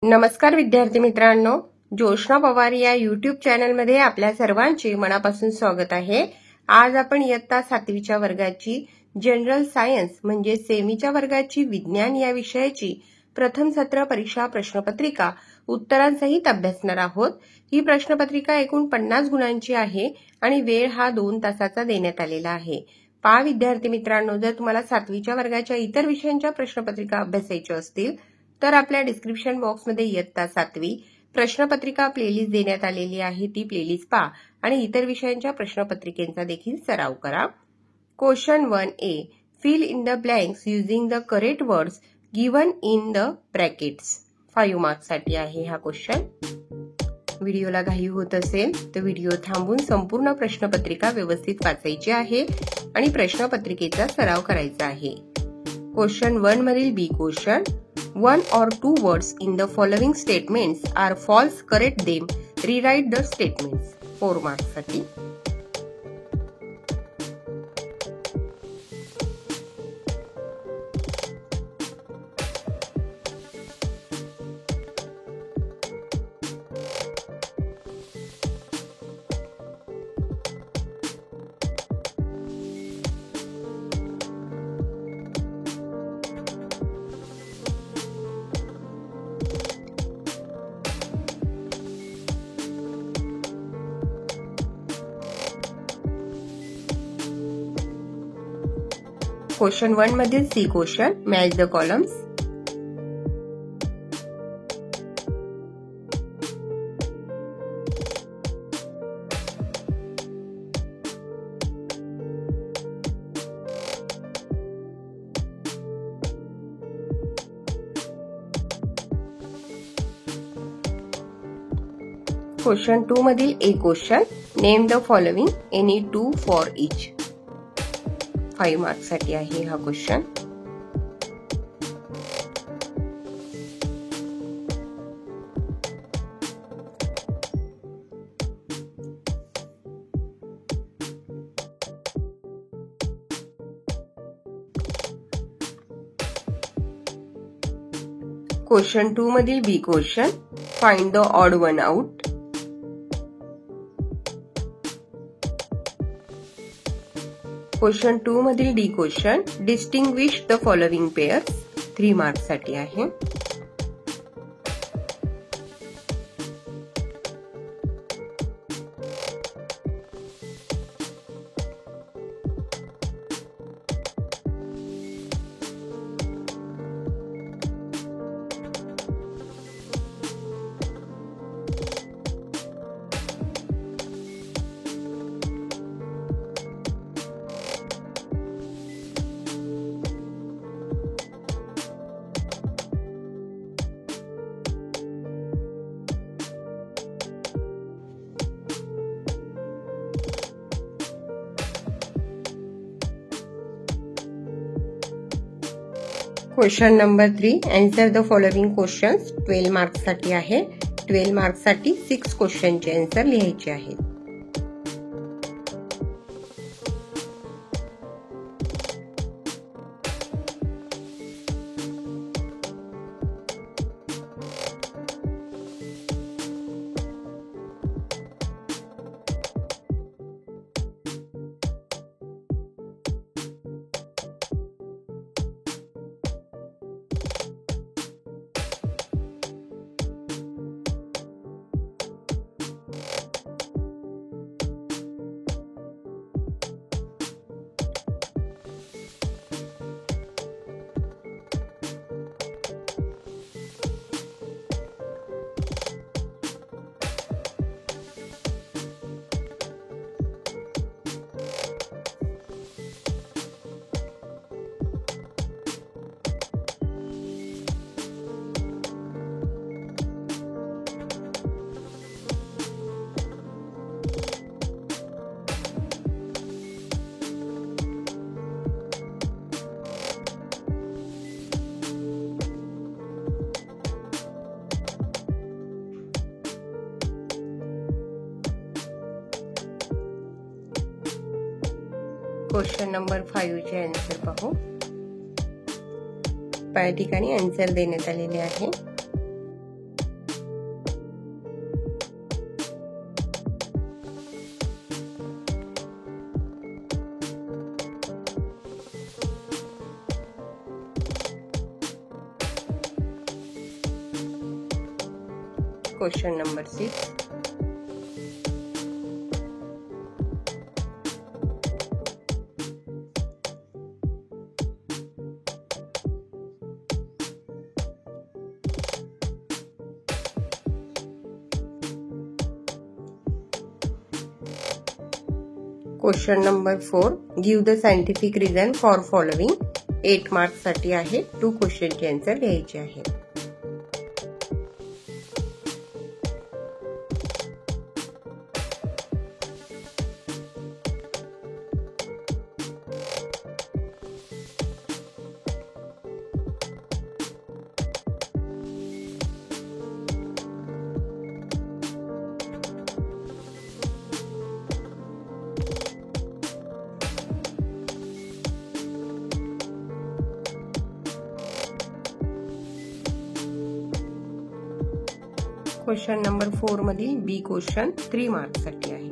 नमस्कार विद्यार्थी मित्रांनो, जोशना पवार या YouTube चॅनलमध्ये आपल्या सर्वांचे मनापासून स्वागत आहे। आज आपण इयत्ता 7वीच्या वर्गाची जनरल सायन्स म्हणजे सेमीच्या वर्गाची विज्ञान या विषयाची प्रथम सत्र परीक्षा प्रश्नपत्रिका उत्तरांसहित अभ्यासणार आहोत। ही प्रश्नपत्रिका एकूण 50 गुणांची आहे आणि वेळ हा 2 तासाचा देण्यात आलेला आहे। पहा विद्यार्थी मित्रांनो, जर तुम्हाला 7वीच्या वर्गाच्या इतर विषयांच्या प्रश्नपत्रिका अभ्यासायच्या असतील तर आपल्या डिस्क्रिप्शन बॉक्समध्ये इयत्ता 7वी प्रश्नपत्रिका प्लेलिस्ट देण्यात आलेली आहे, ती प्लेलिस्ट पहा आणि इतर विषयांच्या प्रश्नपत्रिकेचा देखील सराव करा। Question 1A, fill in the blanks using the correct words given in the brackets. 5 marks साठी आहे हा क्वेश्चन। व्हिडिओला घाई होत असेल तर व्हिडिओ थांबून संपूर्ण प्रश्नपत्रिका व्यवस्थित वाचायची आहे आणि प्रश्नपत्रिकेचा सराव करायचा आहे। क्वेश्चन 1 मधील B question, one or two words in the following statements are false, correct them, rewrite the statements। 4 marks साठी। क्वेश्चन 1 मधील C question, match the columns. Question 2 मधील A question, name the following any two for each. 5 marks साठी आहे हा question. Question 2 मधील B question, find the odd one out. Question 2 मधील D question, distinguish the following pairs. 3 marks साठी आहे। Question number 3, answer the following questions. 12 marks साठी आहे। 12 marks साठी 6 क्वेश्चनचे आन्सर लिहायचे आहेत। क्वेश्चन नंबर 5 चे आन्सर पाहू। या ठिकाणी आन्सर देण्यात आलेले आहे। Question number 6. Question number 4. Give the scientific reason for following. 8 marks साठी आहे. 2 क्वेश्चनचे आन्सर लिहायचे आहे. क्वेश्चन नंबर 4 मधील बी क्वेश्चन 3 मार्क्स साठी आहे.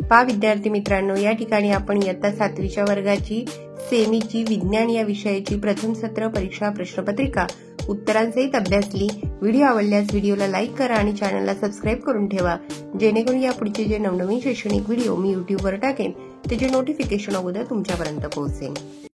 पहा विद्यार्थी मित्रांनो, या ठिकाणी आपण इयत्ता 7वीच्या वर्गाची सेमीची विज्ञान या विषयाची प्रथम सत्र परीक्षा प्रश्नपत्रिका उत्तरांसहित अभ्यासली. व्हिडिओ आवडल्यास व्हिडिओला लाईक करा आणि चॅनलला सबस्क्राईब करून ठेवा, जेणेकरून या पुढचे जे नवनवीन शैक्षणिक व्हिडिओ मी युट्यूबवर टाकेन त्याचे नोटिफिकेशन अगोदर तुमच्यापर्यंत पोहोचेल.